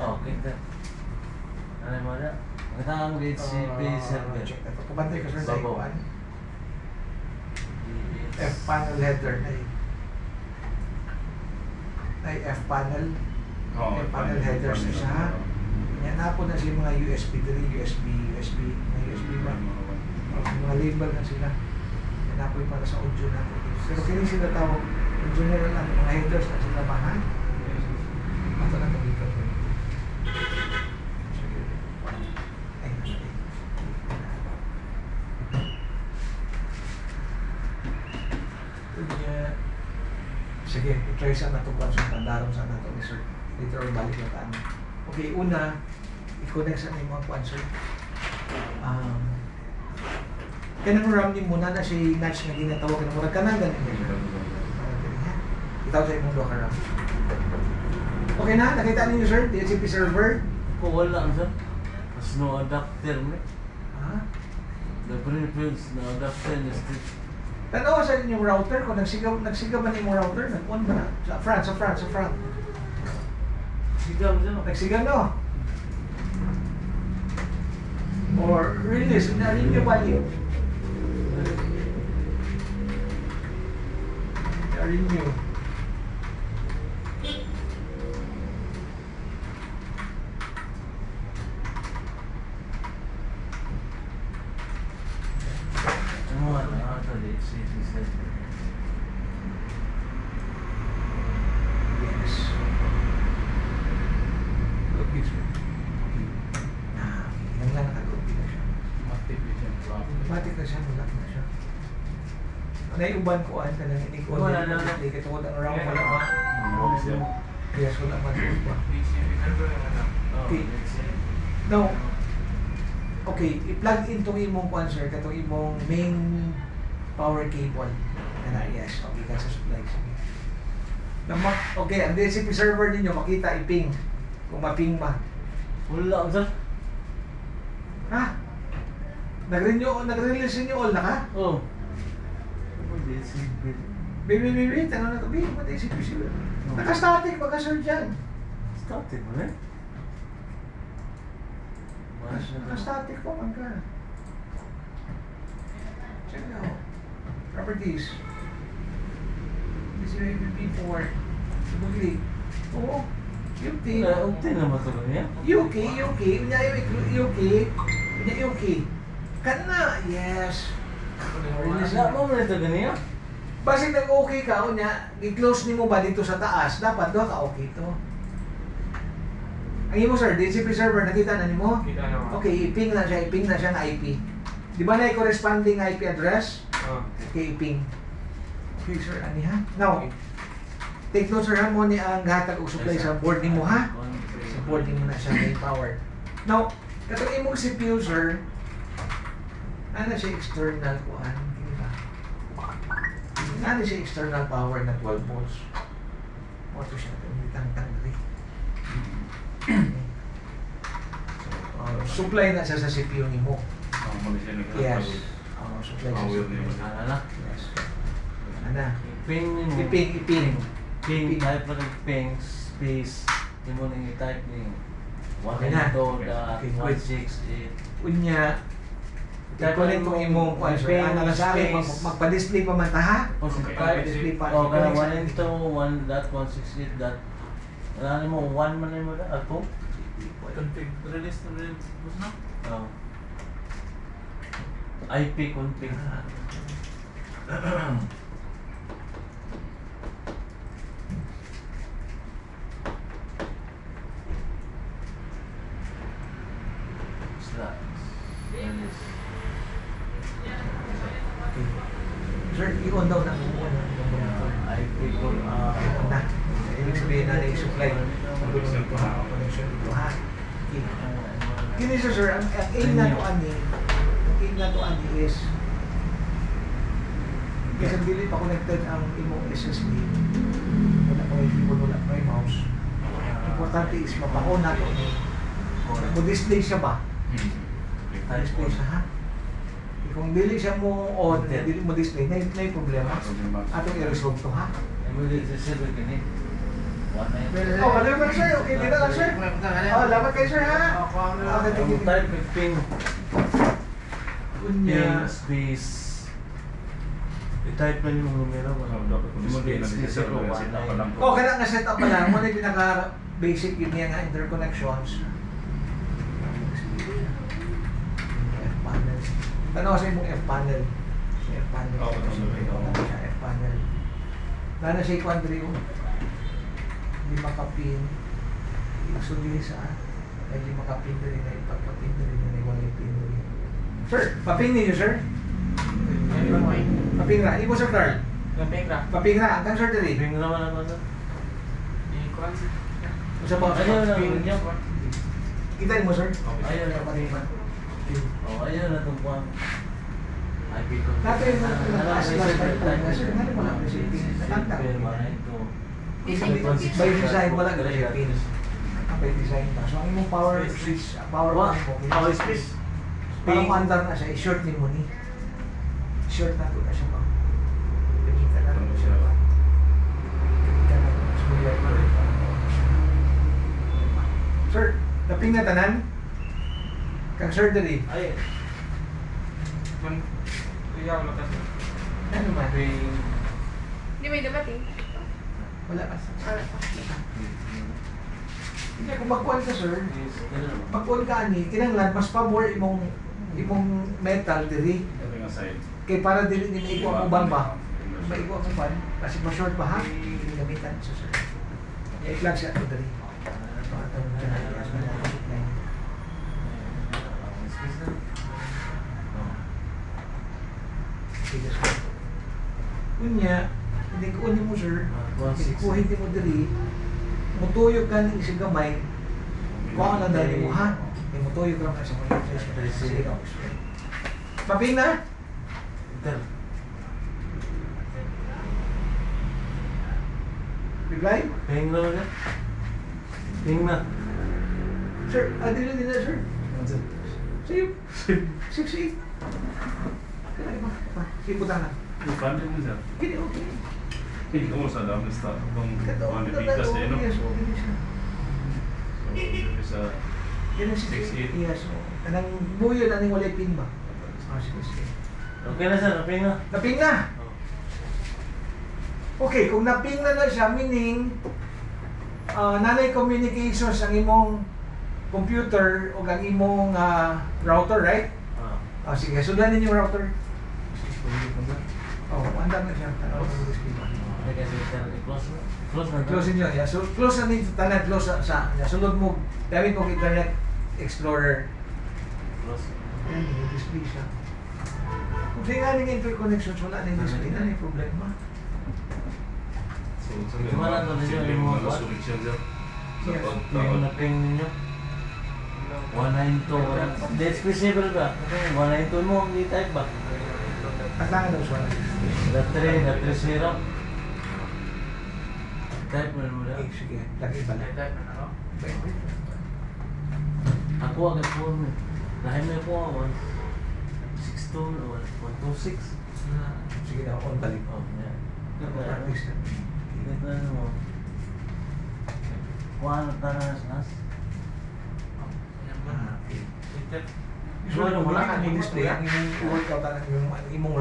Okay, sir. Ano mo na? Magandang grade C, base server. Check na ito. Pabantay ka sir sa Babo. ikuan. F-panel header na eh. Ay F-panel. F-panel headers na siya. Yan na po na siya mga USB 3, USB, mga USB ba? Mga label na sila. Yan na po yung para sa audio na po. Pero kini sila tawag, in general lang, mga headers na sila ba ha? Ito lang dito. Sige, i-try sa natupan sa tandarong sa nato ni sir. Later on, balik na tayo. Okay, una, i-connect sa mga kuan sir. Kanang RAM ni muna na si Natch na ginatawag na murag kanang ganin niya sir. Itaw sa imong Docker RAM. Okay na, nakita ninyo sir, DHCP server. Kung wala sir. Mas no adapter mo. Ha? The preference no adapter is still. Tanawa sa inyong router, kung nagsigaw man yung router, nag-on ba na? Sa front. Sigaw siya. Nagsigaw no? Or release, na-rin yung value. Na-rin yung. Ano na ito, DHCP server. Yes. Okay, sir. Yan lang nakag-okay na siya. Automatic na siya, mulak na siya. Naiuban ko ka lang, hindi ko Wala na. hindi ka tuwad ang round, wala ba? Yes, wala matuwad ba? Okay. Now, okay, i-plug in itong imong kuan sir, katong imong main power cable. Yes, okay ka sa supply. Sige. Okay, ang DHCP server ninyo, makita i-ping. Kung ma-ping ba. Wala sir. Ha? Nag-release ninyo all na ka? Oh. DHCP. Baby, tanong na ito, baby, DHCP sila. Naka-static, baka sir dyan. Static mo eh. Naka-static pa man ka. Check now. Properties. This is BP4. Subugli. Oo. UK. Unti naman ito niya. UK. Unya UK. Kana. Yes. Wala mo na ito ganyan. Basta nag-okay ka, unya, i-close ni mo ba dito sa taas? Dapat doon ka okay to. Ang imo sir, DHCP server, nakita na ni mo? Kita naman. Okay, i-ping na siya ng IP. Di ba na yung corresponding IP address? Okay, i-ping. Okay sir, ani ha? Now, take note sir ha, mo ni ang hatag o supply sa board ni mo ha? Sa board ni mo na siya may power. Now, katong imong CPU sir, ano siya external kuan? Di ba? Ano siya external power na 12 volts? Moto siya, tang-tang rin. Supply na siya sa CPU ni mo. Yes. Supply sa CPU. Ano na? Yes. Ano? Ping mo. Iping. Ping, type pa ng ping, space. Hindi mo nang i-type ni Okay na. 1.168. Unya, ikunin itong imong kuan sir. Ano na sa akin, magpa-display pa man ta ha? Display pa. Oh, kaya 1.1.168. Ano mo, 1 man na mo na? Ako? Config. Release na rin. Bus na? Oh. IP config. Sir, i-on daw na kung ano. IP con On na. Ibig sabihin na supply. Connection dito ha. Okay. Kini sir, ang aim na to ani is kasi dili pa connected ang imong SSD. Wala pa yung keyboard, wala pa yung mouse. Importante is mapa-on na to. Kung display siya ba? Display siya ha? Kung dili siya mo on, dili mo display, na yung problema. Atong i-resolve to ha? Emergency server gani. Oh, kaliwa pa sir. Okay, dito lang sir. Oh, lamat kayo sir ha. Okay, thank you. Type ping. Kunya. Ping space. I-type lang yung numero. Oh, kaya nga set up pa lang. Muna yung pinaka-basic yun niya nga interconnections. F-panel. Tanong ko sa imong F-panel. F-panel. F-panel. Lalo siya i-quadri yung hindi makapin. Ibig sa hindi makapin na rin na ipagpapin na rin na iwang ipin na rin. Sir, paping ninyo sir? Paping na. Ibo sir Carl? Paping na. Hanggang sir dali. Ping naman naman na. Sa mga Ayaw na niya. Kita mo sir? Ayaw na ping. Oh, ayaw na itong pang. IP ko. Dati yung nataas last time po. Sir, ano mo lang kasi pin? Natanda. By design wala ka siya pin. By design pa. So ang imong power switch, power on mo. Power switch. Parang mandar na siya, i-short ni mo ni. Short na ko na siya pa. Pinita na rin siya pa. Pinita na rin siya. Sir, naping na tanan? Kang surgery. Ay. Ano ba? Hindi may dumating. Wala pa. Hindi, kung magkuhan ka sir, magkuhan ka ani, kinanglan, mas pabor imong metal diri. Kay para dili din maigwa mo ban ba? Maigwa mo ban? Kasi ma-short pa ha? Hindi gamitan sa sir. I-plug siya ito diri. Kunya, hindi ko mo sir, kuhin mo diri, mutuyog ka ng isang gamay, kung ano dali mo ha? Mutuyog ka lang sa mga Paping na? Reply? Ping na ulit. Ping na. Sir, din na sir. Sige. 6-8. Kaya ba? Sige, puta na. Gini, okay. Yan ang 6-8. Yes. Anong buyo na ning walay pin ba? Sige. Okay na sir, ping na. Naping na! Okay, kung naping na siya, meaning nanay communications ang imong computer o ang imong router, right? Sige, sundan ninyo yung router. Anda na siya. Close niyo. Yeah. So, close na ninyo tanan, close sa sulod mo. Dawin kong Internet Explorer. Ayan, display siya. Kung di nga ng interconnections, wala na yung display na yung problema. Yung na-ping ninyo. 192. Dead specific ba? 192 mo, hindi type ba? At lang daw siya. The 30. Type mo na. Sige, lagi ba na? Ako agad po mo. Lahat na po ako. 162 o 126. Sige na, on balik. Oh, yeah. Practice na. Tignan mo. Kung ano taras nas. Usually, wala ka ng display. Ang imong workout, ang imong